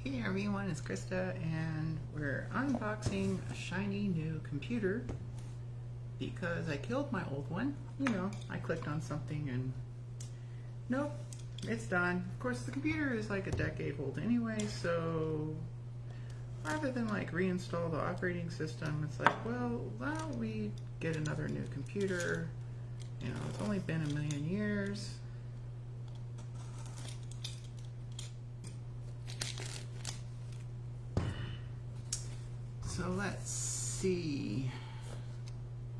Hey everyone, it's Krista and we're unboxing a shiny new computer because I killed my old one. You know, I clicked on something and nope, it's done. Of course the computer is like a decade old anyway, so rather than like reinstall the operating system, it's like, well, why don't we get another new computer? You know, it's only been a million years. So let's see.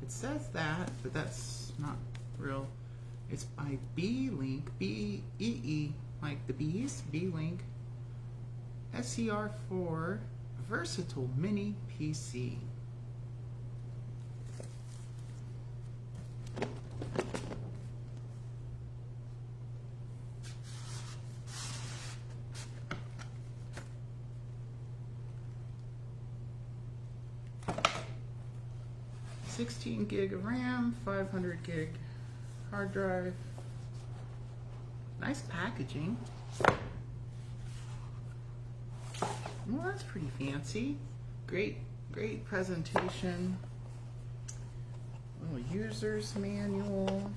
It says that, but that's not real. It's by Beelink, B-E-E, like the bees, Beelink SCR4 Versatile Mini PC. $16 gig of RAM, 500 gig hard drive. Nice packaging. Well, that's pretty fancy. Great presentation. Little user's manual.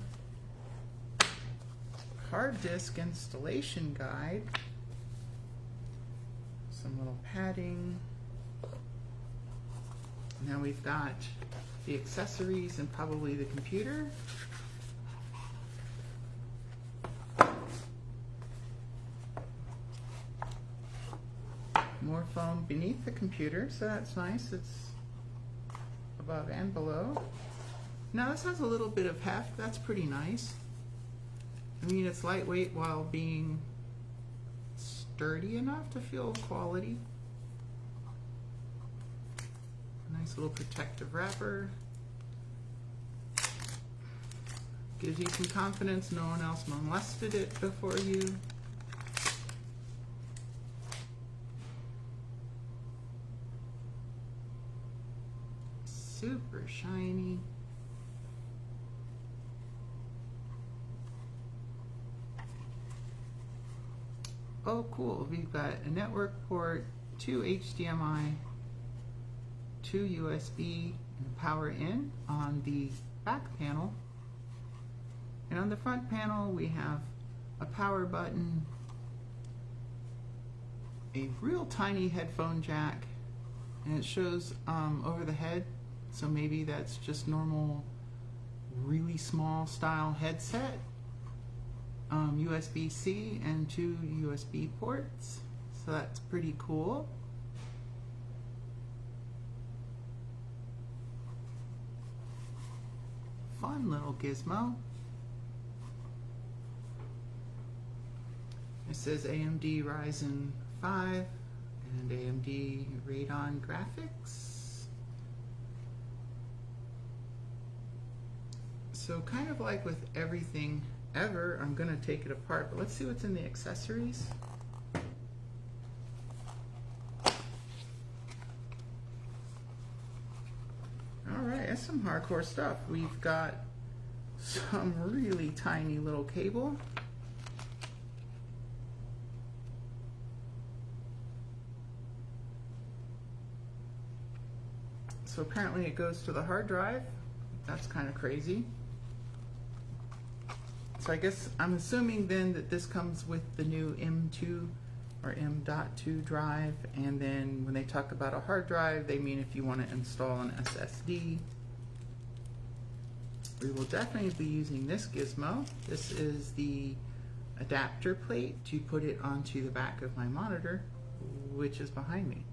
Hard disk installation guide. Some little padding. Now we've got the accessories and probably the computer. More foam beneath the computer, so that's nice. It's above and below. Now this has a little bit of heft. That's pretty nice. I mean, it's lightweight while being sturdy enough to feel quality. Nice little protective wrapper. Gives you some confidence no one else molested it before you. Super shiny. Oh cool, we've got a network port, 2 HDMI, 2 USB, and power in on the back panel. And on the front panel we have a power button, a real tiny headphone jack, and it shows over the head, so maybe that's just normal, really small style headset. USB-C and 2 USB ports, so that's pretty cool. Fun little gizmo. It says AMD Ryzen 5 and AMD Radeon graphics. So kind of like with everything ever, I'm going to take it apart, but let's see what's in the accessories. Alright, that's some hardcore stuff. We've got some really tiny little cable. So apparently it goes to the hard drive. That's kind of crazy. So I guess I'm assuming then that this comes with the new M2 or M.2 drive, and then when they talk about a hard drive, they mean if you want to install an SSD. We will definitely be using this gizmo. This is the adapter plate to put it onto the back of my monitor, which is behind me.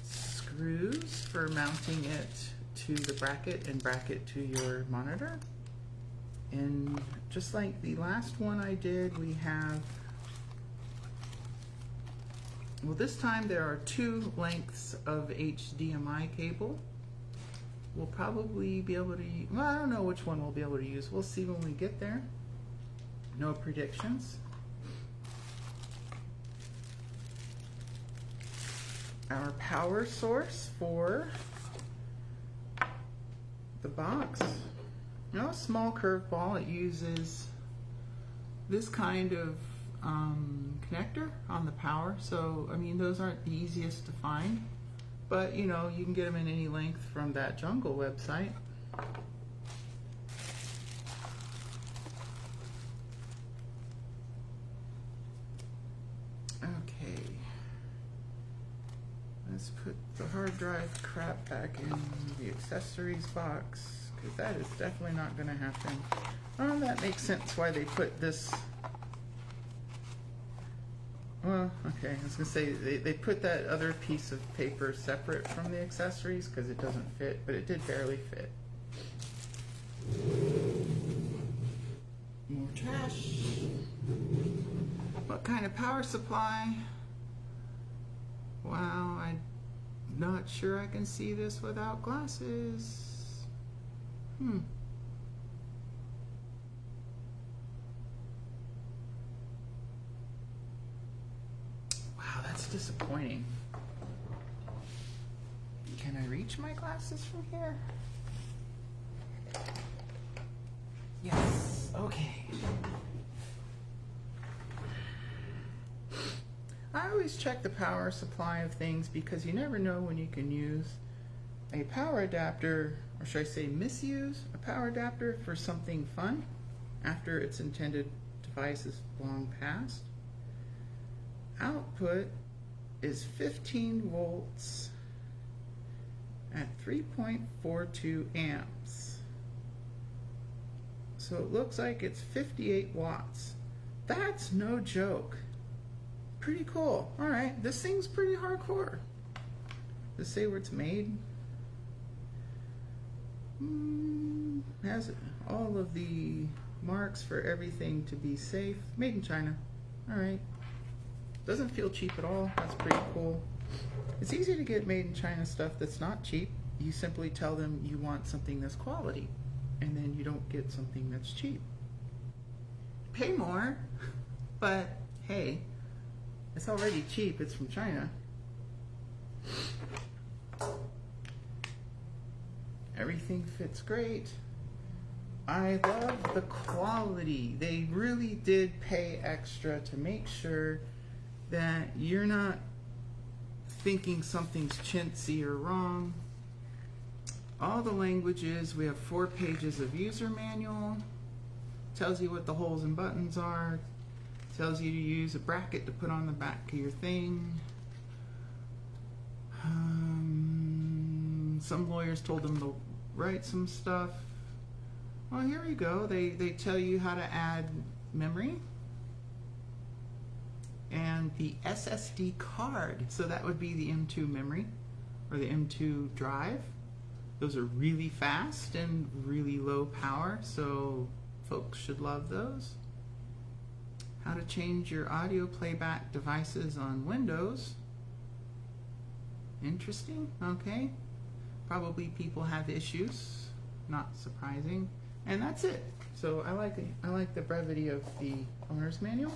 Screws for mounting it to the bracket and bracket to your monitor. And just like the last one I did, we have, well, this time there are 2 lengths of HDMI cable. We'll probably be able to, well, I don't know which one we'll be able to use. We'll see when we get there. No predictions. Our power source for the box. You know, a small curveball. It uses this kind of connector on the power. So, I mean, those aren't the easiest to find, but you know, you can get them in any length from that Jungle website. Okay, let's put the hard drive crap back in the accessories box, because that is definitely not going to happen. Oh, that makes sense why they put this. Well, okay, I was going to say they put that other piece of paper separate from the accessories because it doesn't fit, but it did barely fit. More trash. What kind of power supply? Wow, I'm not sure I can see this without glasses. That's disappointing. Can I reach my glasses from here? Yes, okay. I always check the power supply of things because you never know when you can use a power adapter, or should I say misuse a power adapter for something fun after its intended device is long past. Output is 15 volts at 3.42 amps. So it looks like it's 58 watts. That's no joke. Pretty cool. All right, this thing's pretty hardcore. Does it say where it's made? Has all of the marks for everything to be safe. Made in China. All right. Doesn't feel cheap at all. That's pretty cool. It's easy to get made in China stuff that's not cheap. You simply tell them you want something that's quality, and then you don't get something that's cheap. Pay more, but hey, it's already cheap. It's from China. Everything fits great. I love the quality. They really did pay extra to make sure that you're not thinking something's chintzy or wrong. All the languages, we have 4 pages of user manual, tells you what the holes and buttons are, tells you to use a bracket to put on the back of your thing. Some lawyers told them to write some stuff. Well, here we go. They tell you how to add memory and the SSD card. So that would be the M2 memory or the M2 drive. Those are really fast and really low power, so folks should love those. How to change your audio playback devices on Windows. Interesting, okay. Probably people have issues, not surprising. And that's it. So I like the brevity of the owner's manual.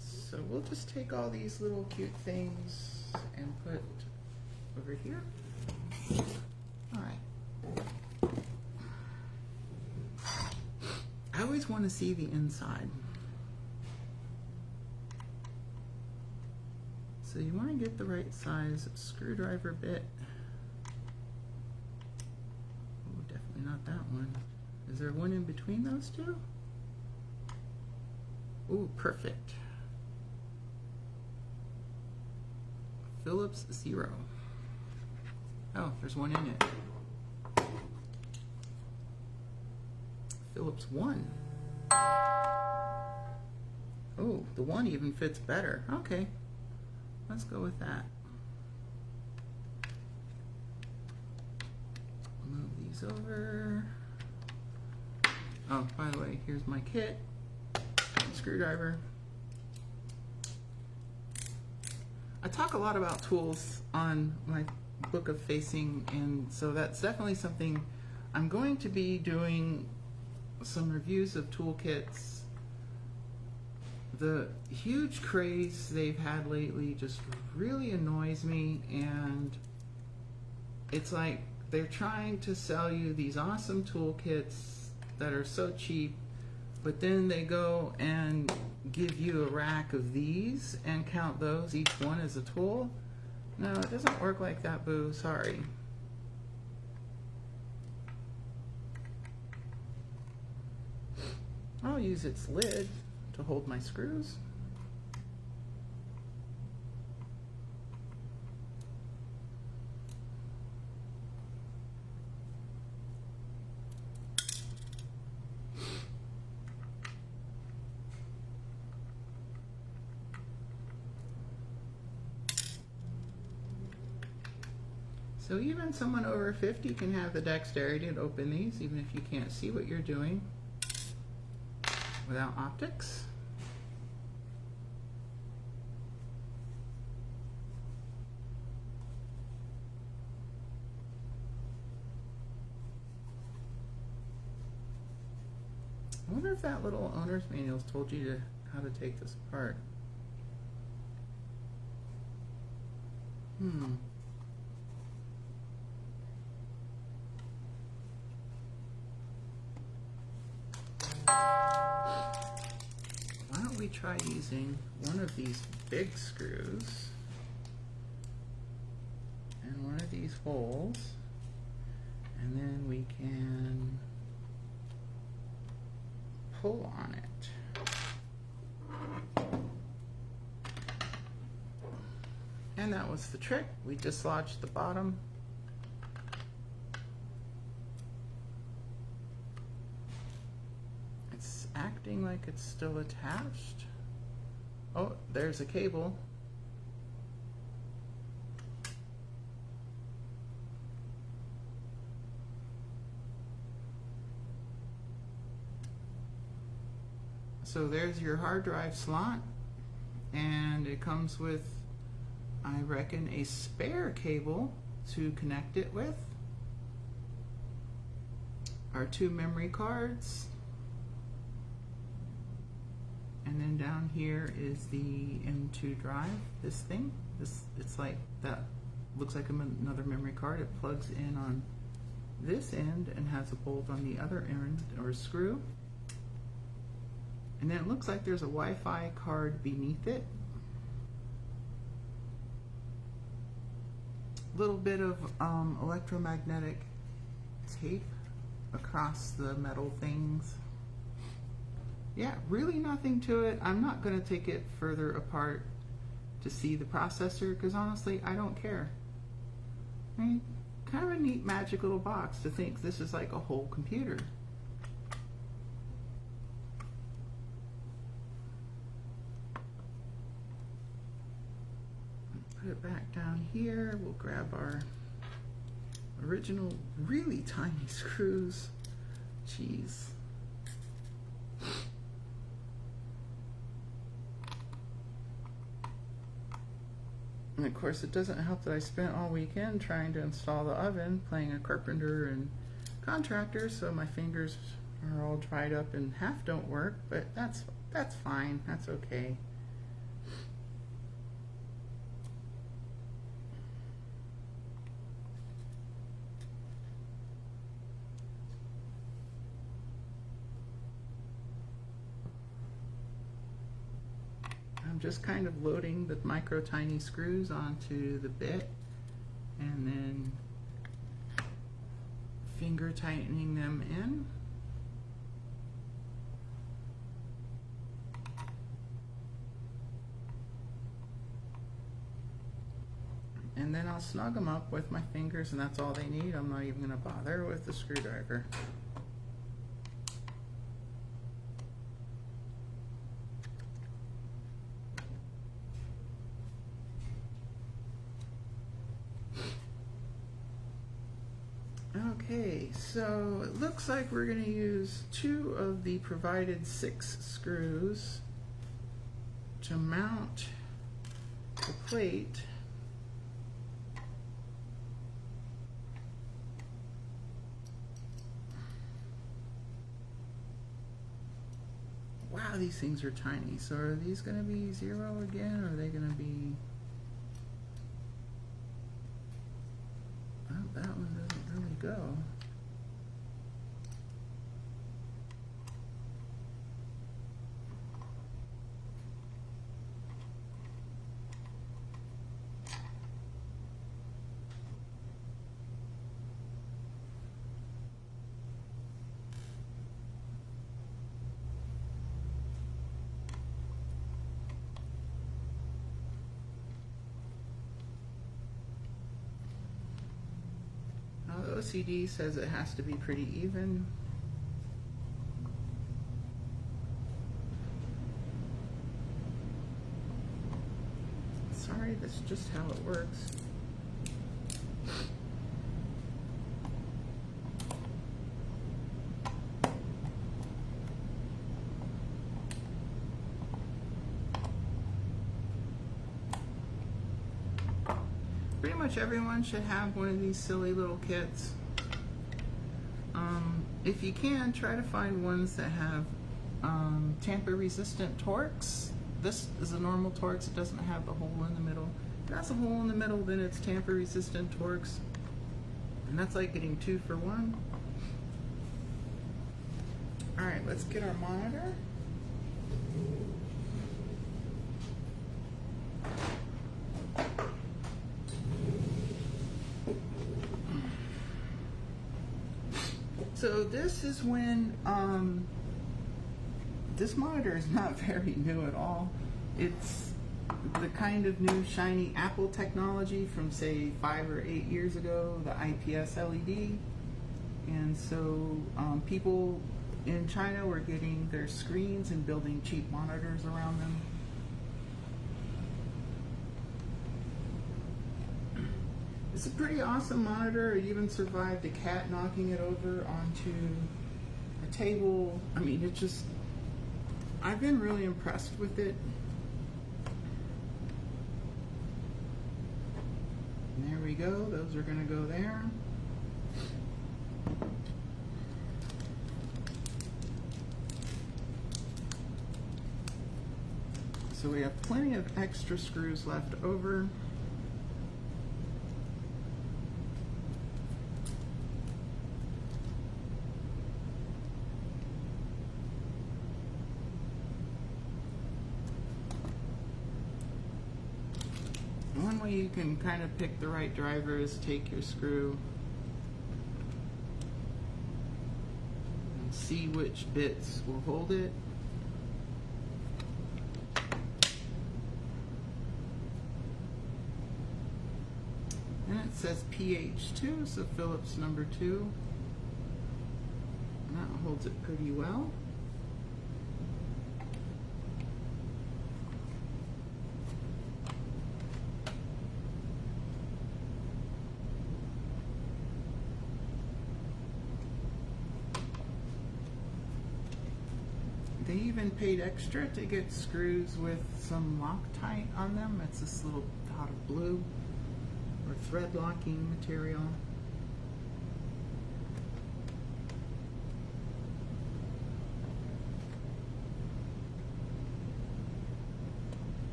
So we'll just take all these little cute things and put over here. All right. I always want to see the inside. So you want to get the right size screwdriver bit. Oh, definitely not that one. Is there one in between those two? Ooh, perfect. Phillips 0. Oh, there's one in it. Phillips 1. Oh, the 1 even fits better. Okay, let's go with that. Move these over. Oh, by the way, here's my kit. Screwdriver. I talk a lot about tools on my book of facing, and so that's definitely something I'm going to be doing. Some reviews of toolkits. The huge craze they've had lately just really annoys me, and it's like they're trying to sell you these awesome toolkits that are so cheap, but then they go and give you a rack of these and count those, each one as a tool. No, it doesn't work like that, boo. Sorry. I'll use its lid to hold my screws. So even someone over 50 can have the dexterity to open these, even if you can't see what you're doing without optics. I wonder if that little owner's manual told you how to take this apart. Why don't we try using one of these big screws and one of these holes, and then we can pull on it. And that was the trick. We dislodged the bottom. It's acting like it's still attached. Oh, there's a cable. So there's your hard drive slot, and it comes with, I reckon, a spare cable to connect it with. Our 2 memory cards. And then down here is the M2 drive, this thing. It's like that, looks like another memory card. It plugs in on this end and has a bolt on the other end, or a screw. And then it looks like there's a Wi-Fi card beneath it. Little bit of electromagnetic tape across the metal things. Yeah, really nothing to it. I'm not going to take it further apart to see the processor, because honestly, I don't care. I mean, kind of a neat magic little box to think this is like a whole computer. Put it back down here. We'll grab our original really tiny screws. Jeez. And of course, it doesn't help that I spent all weekend trying to install the oven, playing a carpenter and contractor, so my fingers are all dried up and half don't work, but that's fine. That's okay. I'm just kind of loading the micro tiny screws onto the bit and then finger tightening them in. And then I'll snug them up with my fingers, and that's all they need. I'm not even going to bother with the screwdriver. Okay, so it looks like we're going to use 2 of the provided 6 screws to mount the plate. Wow, these things are tiny. So are these going to be 0 again, or are they going to be... Oh, that one doesn't really OCD says it has to be pretty even. Sorry, that's just how it works. Pretty much everyone should have one of these silly little kits. If you can, try to find ones that have tamper-resistant Torx. This is a normal Torx. It doesn't have the hole in the middle. If it has a hole in the middle, then it's tamper-resistant Torx. And that's like getting 2 for 1. Alright, let's get our monitor. So this is when, this monitor is not very new at all. It's the kind of new shiny Apple technology from say 5 or 8 years ago, the IPS LED. And so people in China were getting their screens and building cheap monitors around them. It's a pretty awesome monitor. It even survived a cat knocking it over onto a table. I mean, it just, I've been really impressed with it. And there we go. Those are going to go there. So we have plenty of extra screws left over. One way you can kind of pick the right driver is take your screw and see which bits will hold it. And it says PH2, so Phillips number 2. And that holds it pretty well. They even paid extra to get screws with some Loctite on them. It's this little dot of blue or thread locking material.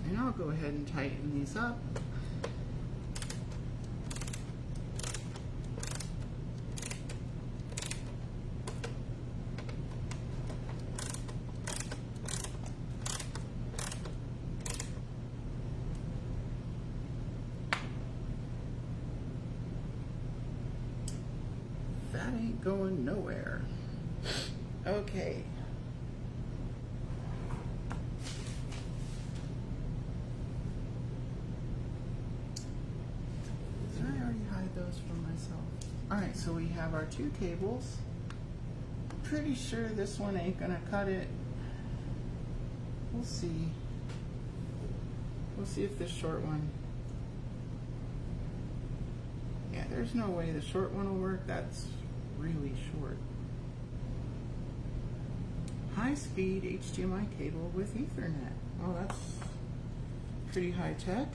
And I'll go ahead and tighten these up. That ain't going nowhere. Okay. Did I already hide those from myself? Alright, so we have our 2 cables. Pretty sure this one ain't gonna cut it. We'll see. We'll see if this short one. Yeah, there's no way the short one will work. That's really short. High-speed HDMI cable with Ethernet. Oh, that's pretty high tech.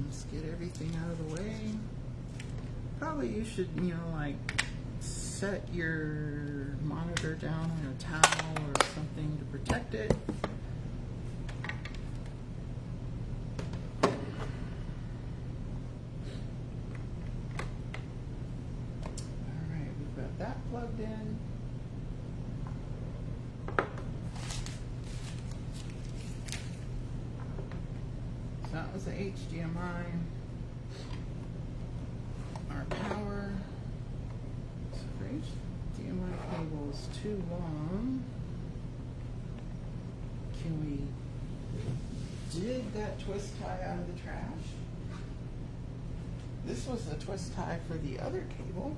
Let's get everything out of the way. Probably you should, you know, like set your monitor down on a towel or something to protect it. plugged in. So that was the HDMI. Our power. So our HDMI cable's too long. Can we dig that twist tie out of the trash? This was the twist tie for the other cable.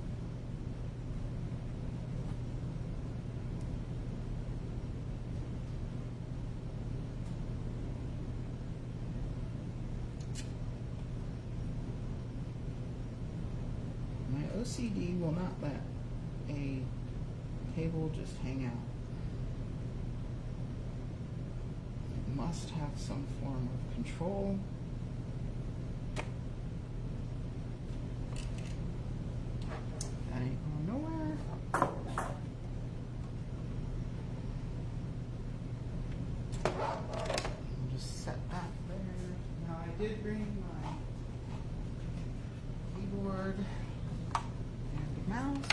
My OCD will not let a cable just hang out. It must have some form of control. That ain't going nowhere. I'll just set that there. Now I did bring my keyboard and mouse.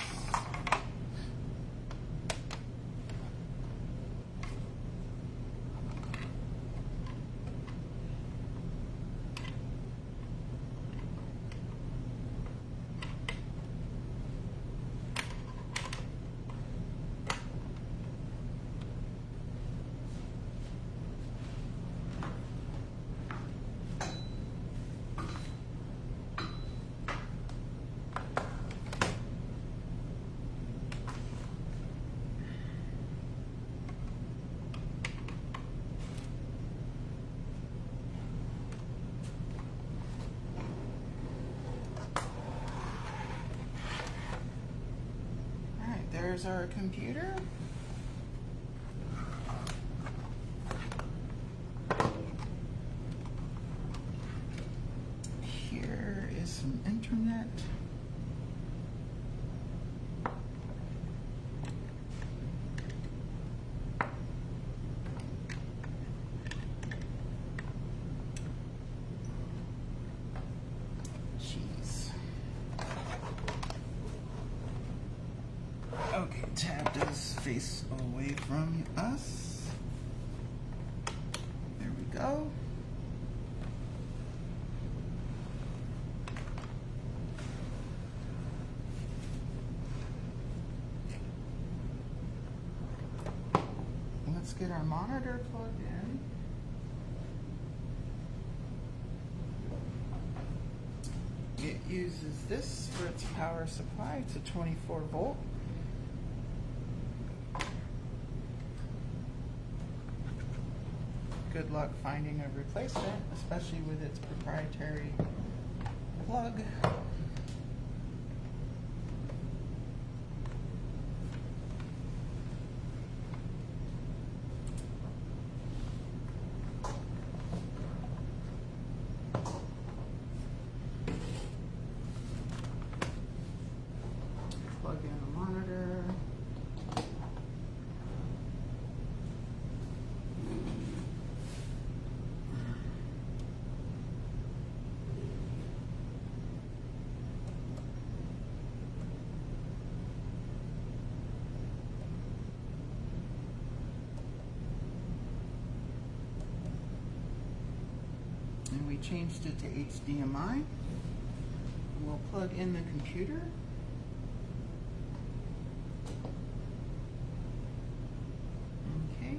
There's our computer. Here is some internet. Okay, tab does face away from us. There we go. Let's get our monitor plugged in. It uses this for its power supply. It's a 24 volt. Good luck finding a replacement, especially with its proprietary plug. Plug in a monitor. And we changed it to HDMI. We'll plug in the computer. Okay,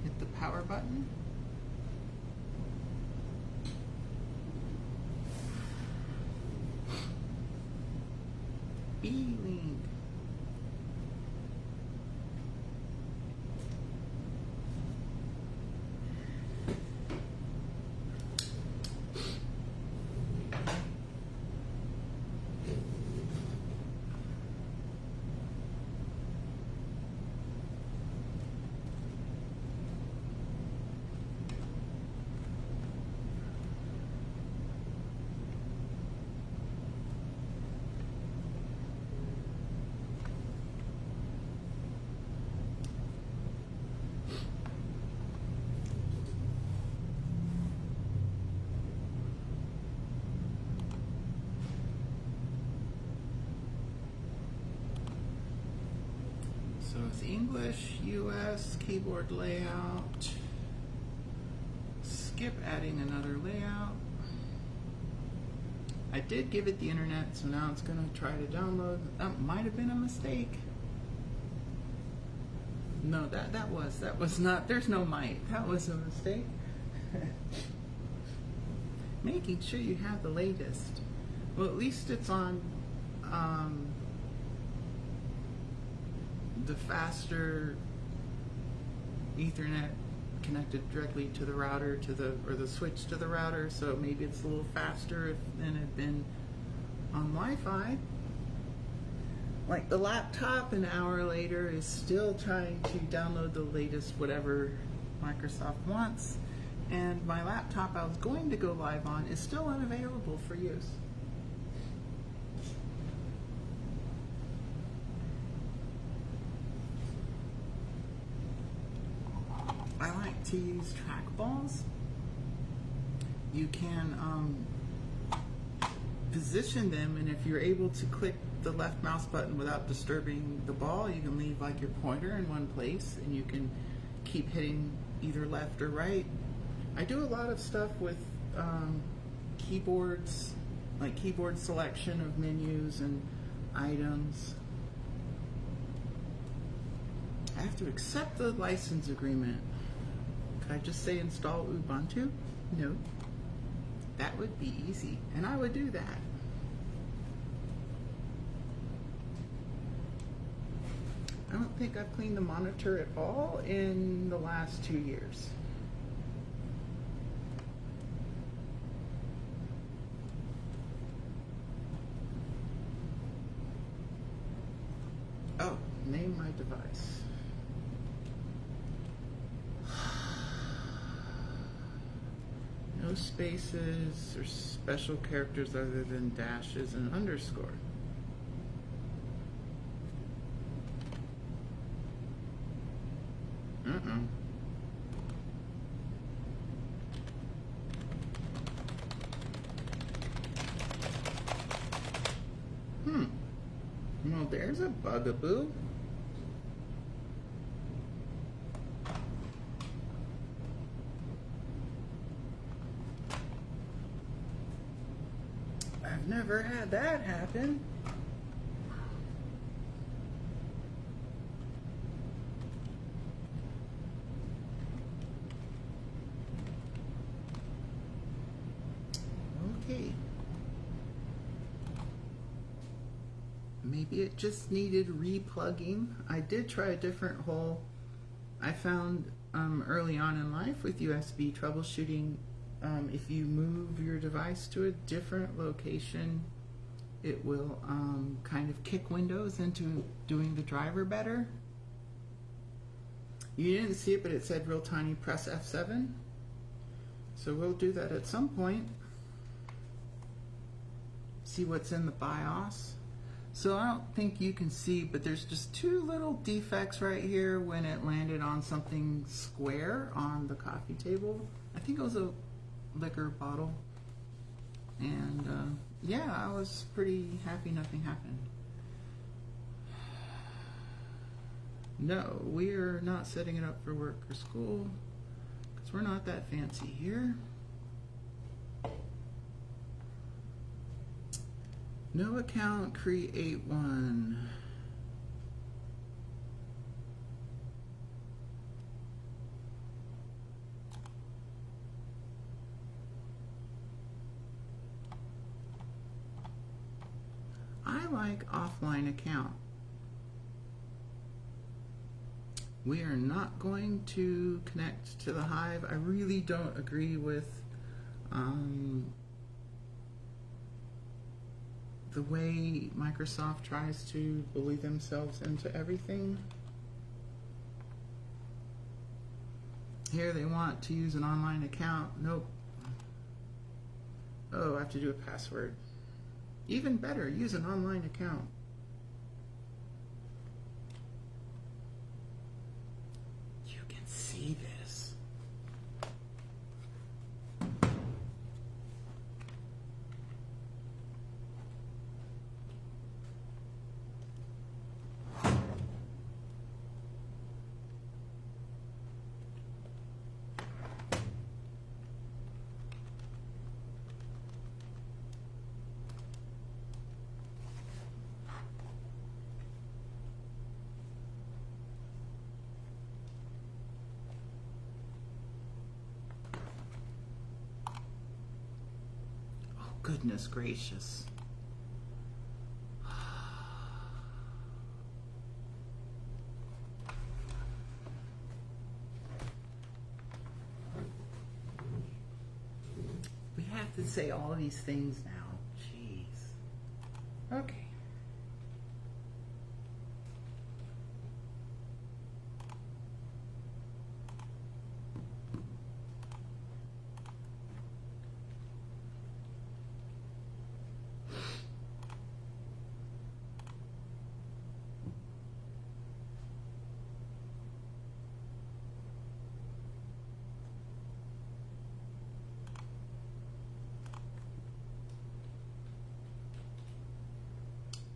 hit the power button. Beelink. Windows, English, US, keyboard layout. Skip adding another layout. I did give it the internet, so now it's going to try to download. That might have been a mistake. No, that was not. There's no might. That was a mistake. Making sure you have the latest. Well, at least it's on the faster Ethernet connected directly to the router, or the switch to the router, so maybe it's a little faster than it had been on Wi-Fi. Like the laptop an hour later is still trying to download the latest whatever Microsoft wants, and my laptop I was going to go live on is still unavailable for use. I like to use trackballs. You can position them, and if you're able to click the left mouse button without disturbing the ball, you can leave like your pointer in one place and you can keep hitting either left or right. I do a lot of stuff with keyboards, like keyboard selection of menus and items. I have to accept the license agreement. Could I just say install Ubuntu? No. That would be easy, and I would do that. I don't think I've cleaned the monitor at all in the last 2 years. Oh, name my device. No spaces or special characters other than dashes and underscore. Well, there's a bugaboo. I've never had that happen. Okay. Maybe it just needed replugging. I did try a different hole. I found early on in life with USB troubleshooting, if you move your device to a different location, it will kind of kick Windows into doing the driver better. You didn't see it, but it said real tiny, press F7. So we'll do that at some point. See what's in the BIOS. So I don't think you can see, but there's just two little defects right here when it landed on something square on the coffee table. I think it was a liquor bottle. And yeah, I was pretty happy nothing happened. No, we're not setting it up for work or school because we're not that fancy here. No account, create one. I like offline account. We are not going to connect to the Hive. I really don't agree with the way Microsoft tries to bully themselves into everything. Here they want to use an online account. Nope. Oh, I have to do a password. Even better, use an online account. You can see this. goodness gracious. We have to say all of these things now. Jeez. Okay.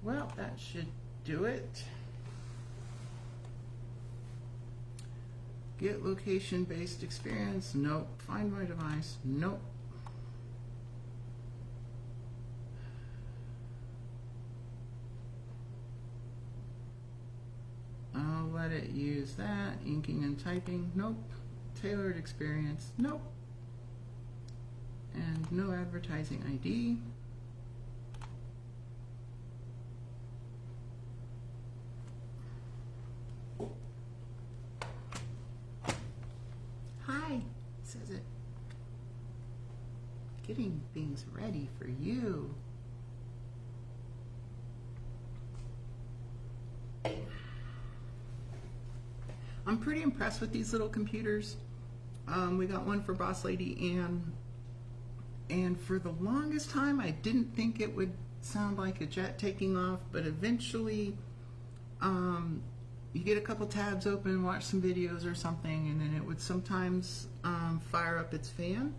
Well, that should do it. Get location-based experience. Nope. Find my device. Nope. I'll let it use that. Inking and typing. Nope. Tailored experience. Nope. And no advertising ID. Says it. Getting things ready for you. I'm pretty impressed with these little computers. We got one for Boss Lady Ann, and for the longest time I didn't think it would sound like a jet taking off, but eventually you get a couple tabs open, watch some videos or something, and then it would sometimes fire up its fan,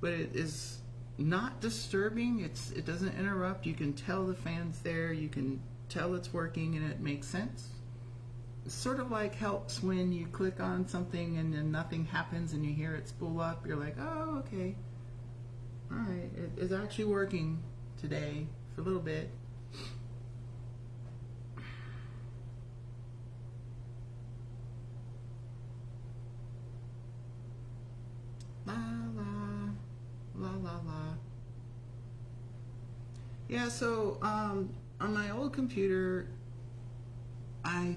but it is not disturbing. It doesn't interrupt. You can tell the fan's there. You can tell it's working, and it makes sense. It sort of like helps when you click on something and then nothing happens and you hear it spool up. You're like, oh, okay. All right, it is actually working today for a little bit. La la, la la la. Yeah, so on my old computer, I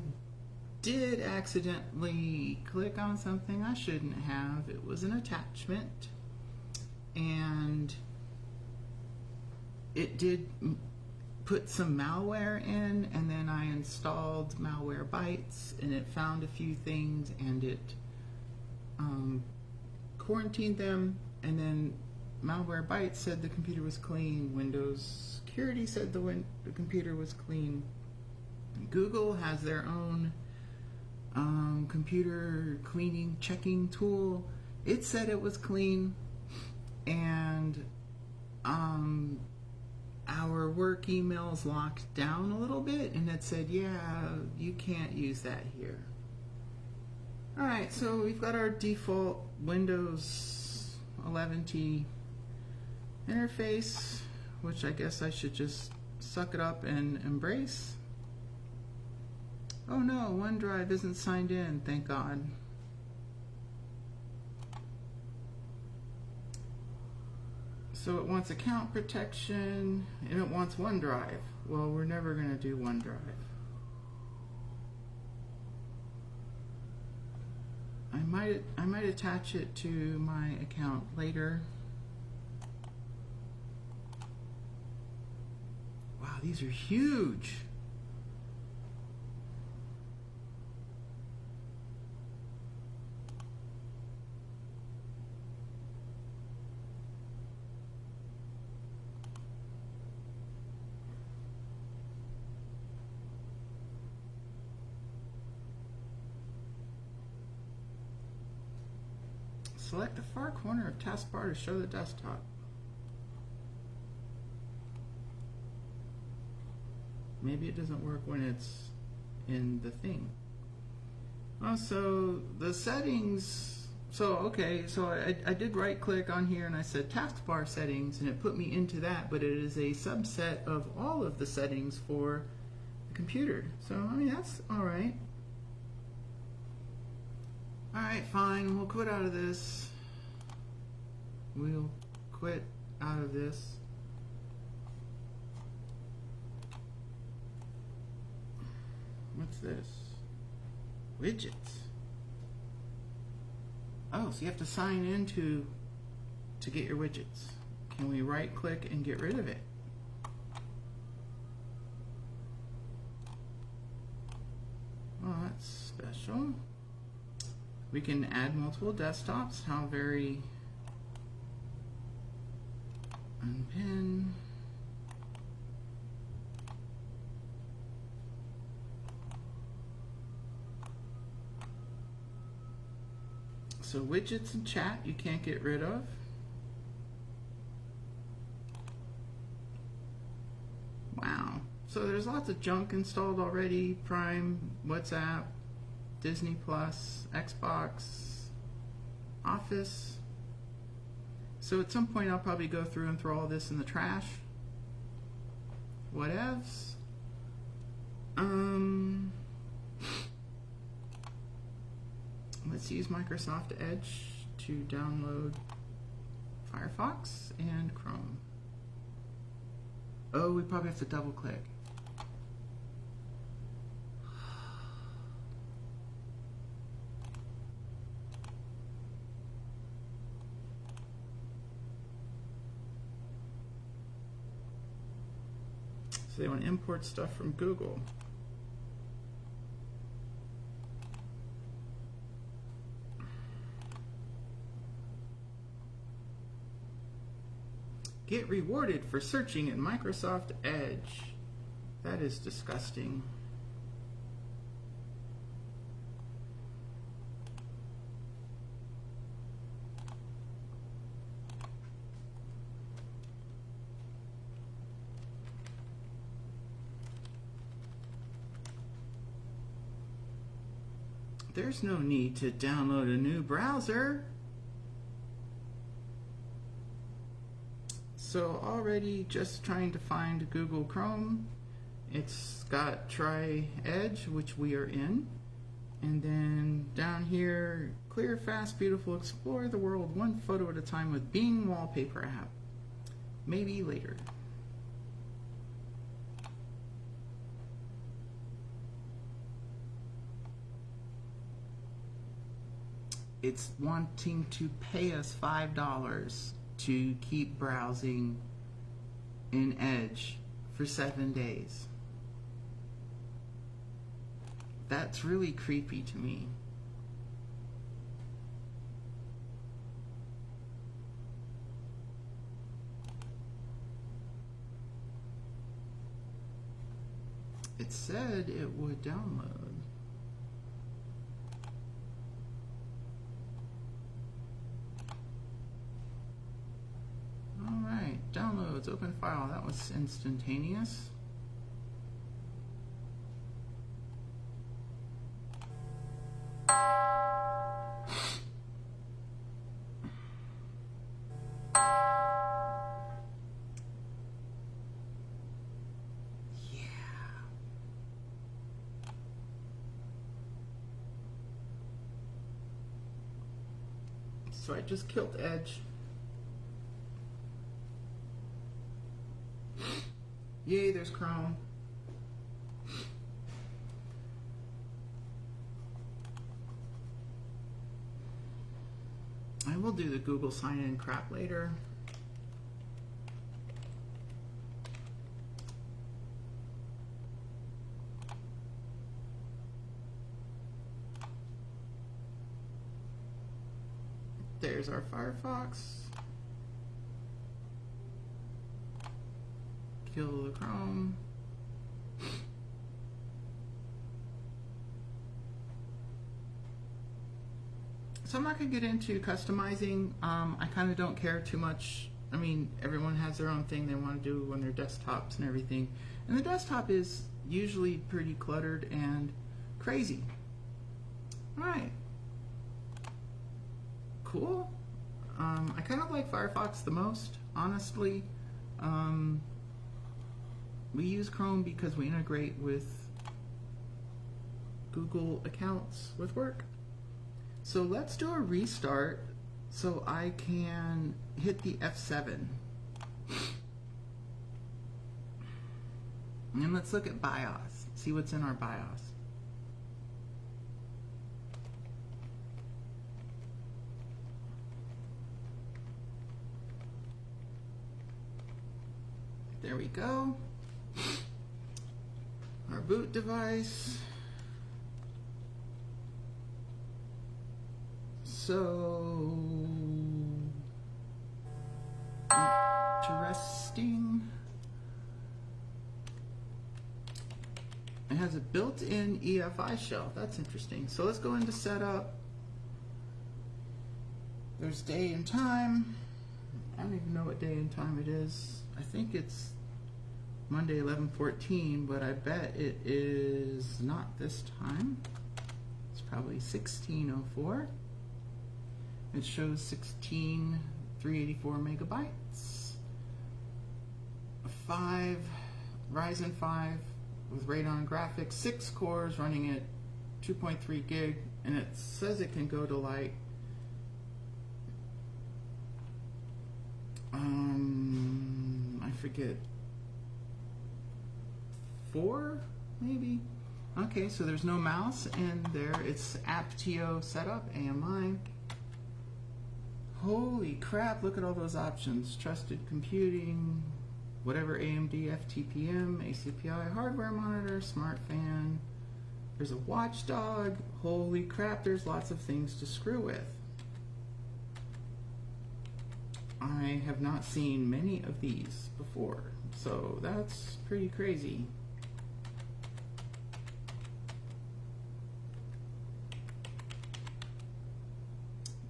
did accidentally click on something I shouldn't have. It was an attachment, and it did put some malware in, and then I installed malware bytes, and it found a few things, and it quarantined them, and then malware bytes said the computer was clean. Windows security said the computer was clean. Google has their own computer cleaning checking tool. It said it was clean, and our work emails locked down a little bit, and it said, yeah, you can't use that here. Alright, so we've got our default Windows 11T interface, which I guess I should just suck it up and embrace. Oh no, OneDrive isn't signed in, thank God. So it wants account protection, and it wants OneDrive. Well, we're never going to do OneDrive. I might attach it to my account later. Wow, these are huge. Select the far corner of taskbar to show the desktop. Maybe it doesn't work when it's in the thing. Also, the settings, so okay, so I did right click on here and I said taskbar settings, and it put me into that, but it is a subset of all of the settings for the computer. So, I mean, that's alright. Alright, fine, we'll quit out of this. We'll quit out of this. What's this? Widgets. Oh, so you have to sign in to get your widgets. Can we right click and get rid of it? Well, that's special. We can add multiple desktops. How very unpin. So widgets and chat you can't get rid of. Wow. So there's lots of junk installed already. Prime, WhatsApp, Disney Plus, Xbox, Office. So at some point I'll probably go through and throw all this in the trash. Whatevs. Let's use Microsoft Edge to download Firefox and Chrome. Oh, we probably have to double click. So they want to import stuff from Google. Get rewarded for searching in Microsoft Edge. That is disgusting. There's no need to download a new browser. So already just trying to find Google Chrome. It's got try Edge, which we are in. And then down here, clear, fast, beautiful, explore the world one photo at a time with Beelink wallpaper app. Maybe later. It's wanting to pay us $5 to keep browsing in Edge for 7 days. That's really creepy to me. It said it would download. Alright, downloads, open file. That was instantaneous. So I just killed Edge. Yay, there's Chrome. I will do the Google sign-in crap later. There's our Firefox. Kill the Chrome. So I'm not going to get into customizing. I kind of don't care too much. I mean, everyone has their own thing they want to do on their desktops and everything. And the desktop is usually pretty cluttered and crazy. Alright. Cool. I kind of like Firefox the most, honestly. We use Chrome because we integrate with Google accounts with work. So let's do a restart so I can hit the F7. And let's look at BIOS, see what's in our BIOS. There we go. Our boot device. So interesting. It has a built-in EFI shell. That's interesting. So let's go into setup. There's day and time. I don't even know what day and time it is. I think it's Monday 11/14, but I bet it is not this time. It's probably 16:04. It shows 16,384 megabytes. A 5 Ryzen 5 with Radeon graphics, 6 cores running at 2.3 gig, and it says it can go to like I forget, 4 maybe. Okay, so there's no mouse in there. It's AppTO setup, AMI. Holy crap, look at all those options. Trusted computing, whatever AMD, FTPM, ACPI, hardware monitor, smart fan. There's a watchdog. Holy crap, there's lots of things to screw with. I have not seen many of these before, so that's pretty crazy.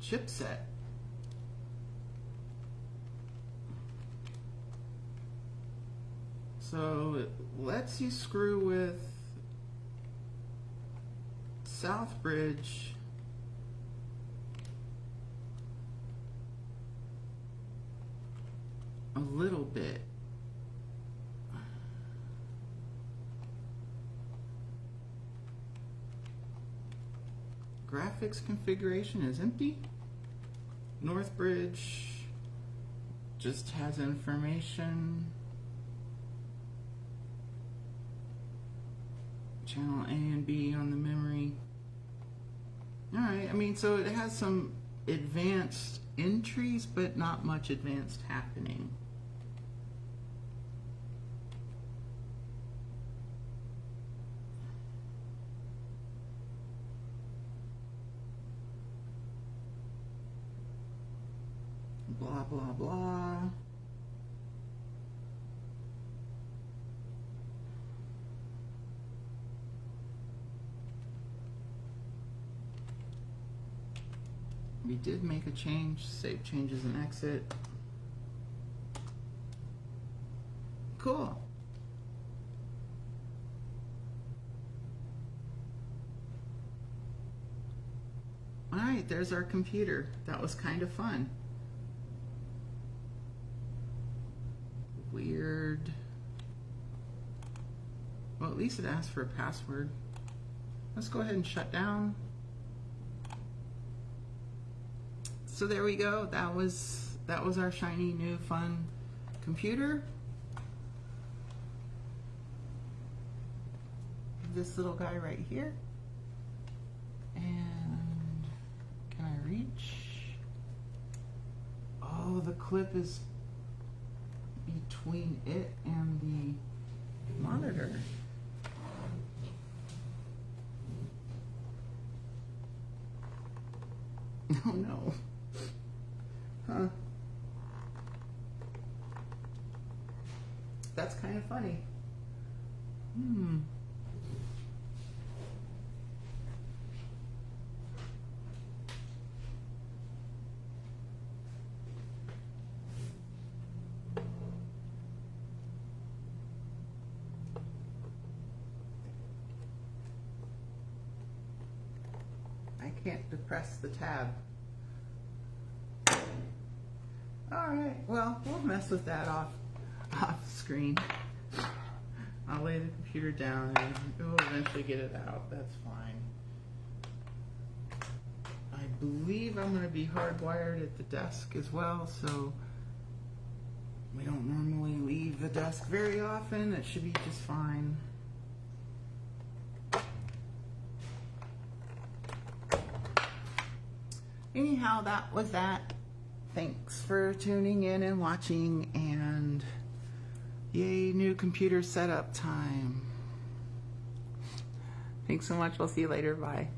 Chipset. So it lets you screw with Southbridge a little bit. Graphics configuration is empty. Northbridge just has information. Channel A and B on the memory. Alright, I mean, so it has some advanced entries, but not much advanced happening. Blah, blah, blah. We did make a change, save changes and exit. Cool. All right, there's our computer. That was kind of fun. Weird. Well, at least it asked for a password. Let's go ahead and shut down. So there we go. That was our shiny new fun computer. This little guy right here. And can I reach? Oh, the clip is between it and the monitor. Oh no. Huh. That's kind of funny. I can't depress the tab. Alright, well, we'll mess with that off screen. I'll lay the computer down and we'll eventually get it out. That's fine. I believe I'm going to be hardwired at the desk as well, so we don't normally leave the desk very often. It should be just fine. Anyhow, that was that. Thanks for tuning in and watching, and Yay, new computer setup time. Thanks so much. We'll see you later. Bye.